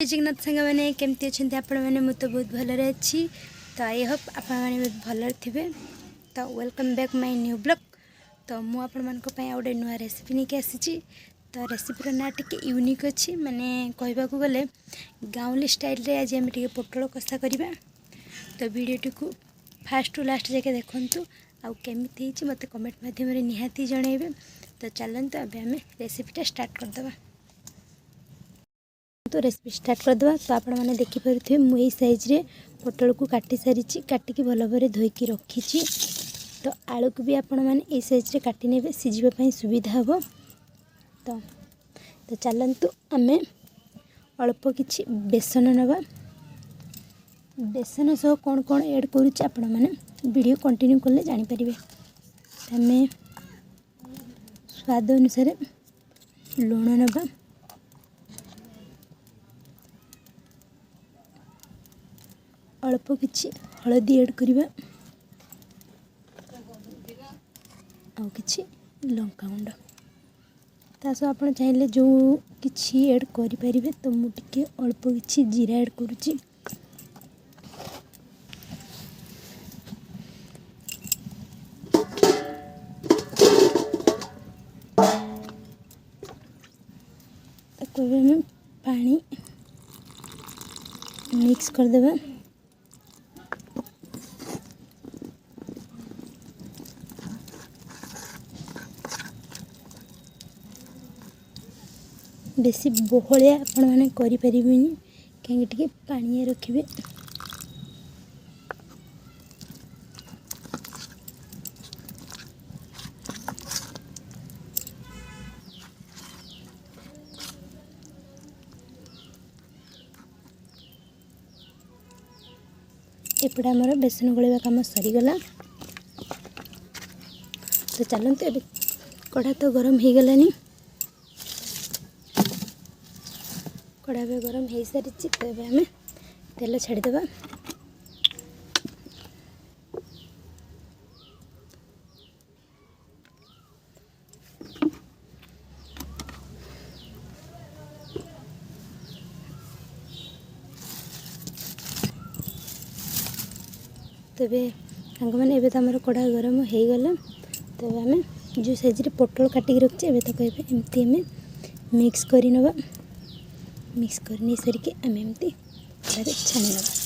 जगन्नाथ सांग मैंने केमती अच्छा आपण मैंने मुझे तो बहुत भलरे अच्छी। तो आई होप आपण मैंने बहुत भलरे थे। तो welcome back my new blog. तो मुझे गोटे नुआ रेसिपी नहीं आसी। तो रेसिपीर ना टे यूनिक अच्छी माने कहवाक गले गाँवली स्टाइल रे आज आम टे पोटल कषा करवा। तो वीडियोटी को फास्ट टू लास्ट जाके देखूँ आउ केमी मत कमेंट मध्यम निहाती जनइबे। तो चलते अभी आम रेसिपीटा स्टार्ट करदे। तो रेसिपी स्टार्ट करदे। तो आपण मैंने देखिपे मुझे साइज रे पोटल को काटी सारी काटिकी भल भाव धोईकी रखी। तो आलू को भी आपण मैंने ये साइज रे काटी नेबे सिझापी सुविधा हम। तो चलतु आम अल्प किछि बेसन नवा। बेसन सह कौन कौन ऐड करुच्चे आपण मैंने वीडियो कंटिन्यू कले जानीपर। आम स्वाद अनुसार लुण नवा, अल्प किछि हलदी ऐड करवा आउ किछि लंका गुंड। तास आप चाहिए जो किछि ऐड करें। तो मुझे अल्प किछि जीरा ऐड करुच्ची। पानी मिक्स करदे। बेसी बहलिया आपण मैंने करें कहीं पानी रखिए। एपटे आमर बेसन गोलवा कम सरीगला। तो चलते अब कढ़ा तो गरम हो गलानी। कढ़ा भी गरम हो सारी। तो ये आम तेल छाड़देवा। तेरे सांग मैंने एवं तो आम कढ़ा गरम हो गला। तो आम जो साइज पोटल काटिक रखी ए तो कहे एमती आम मिक्स कर नवा। मिक्स करनी सारिके आम एमती छाणी नवा।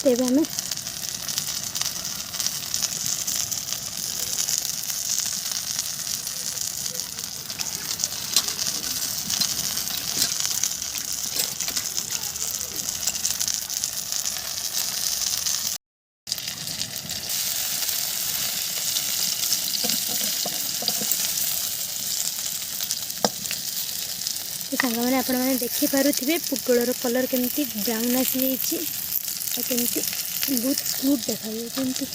तेज आम सांग मैंने आपण मैंने देखिपे पुटलर कलर केमती ब्राउन आसी जाइए। केमती बहुत स्मूथ देखा केमती।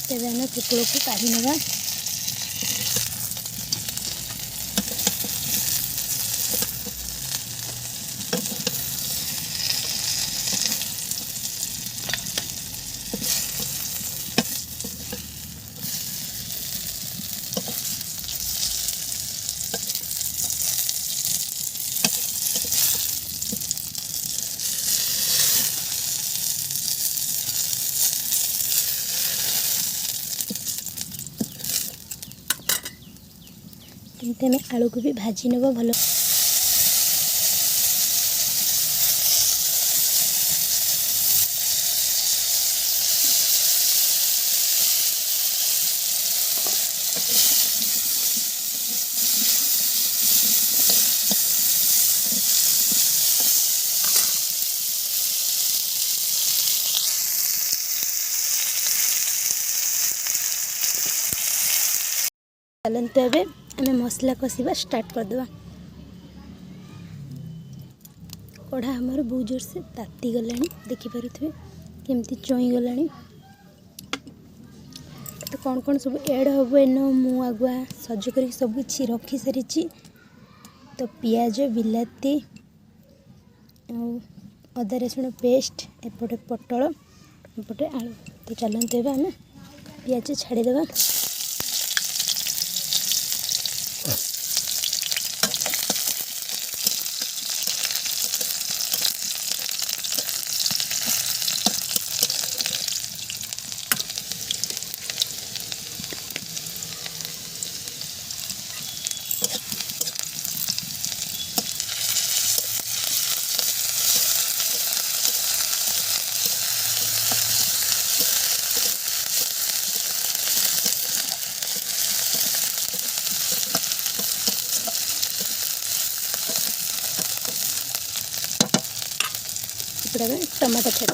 तेज आम पुटल को काढ़ी नवा। केमती आम आलू को भी भाजी नब भल। चलते एवं आम मसला कषा स्टार्ट करदे। कढ़ा आमर बहुत जोर से ताती गला देखिपे केमती चई गला। तो कौन कौन सब ऐड हम एन मु आगुआ सज कर सब किसी रखी सारी। तो पियाज बिलाती अदा रसुण पेस्ट एपटे पटल एपटे आलू। तो चलते आम पियाज छाड़ीदे। टमाटर छाड़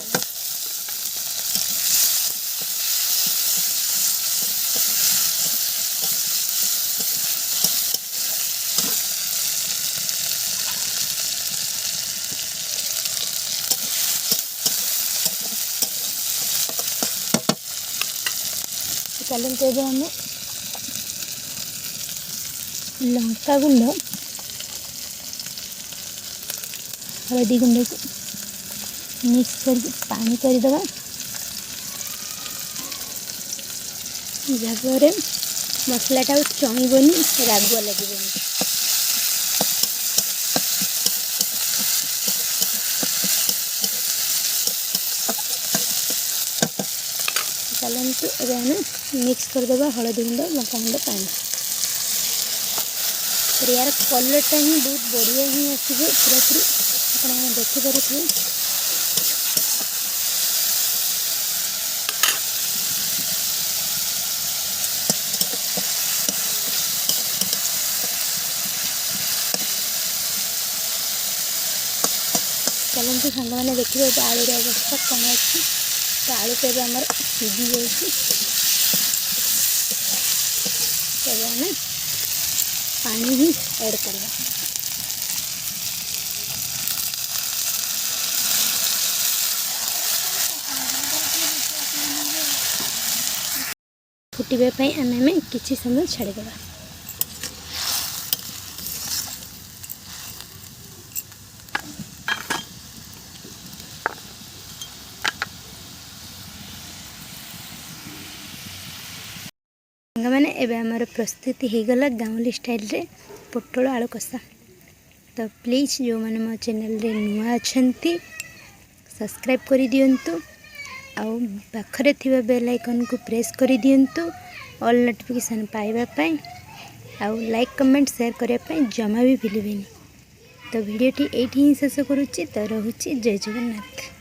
चलते आम लंका गुंड हलदी गुंड को मिक्स कर पानी करदे जहाँफल मसलाटा चईबनी रागुआ लगे। चलते एवं आम मिक्स करदे हलदी गुंड लंका गुंड पानी। यार कलरटा ही बहुत बढ़िया ही आसो पूरा आप देखिपे। चलते सांग मैंने देखिए आलूर अवस्था कौन अच्छी। तो आलू तो आम सीझी जाए आम पानी ही ऐड करवा। फुटापी आम किसी समय छाड़ीदे। मैंने एवं आमर प्रस्तुति हो गला गाँवली स्टाइल रे पोटल आलू कषा। तो प्लीज़ जो मैंने मो चैनल रे नुआ अच्छी सब्सक्राइब कर दिंतु आउ पाखरे थिबा बेल आइकन को प्रेस कर दिंतु ऑल नोटिफिकेशन पाइबा आउ लाइक कमेंट शेयर करने जमा भी भूलें। तो वीडियोटी एठी ही शेष करुच्ची। तो रोचे जय जगन्नाथ।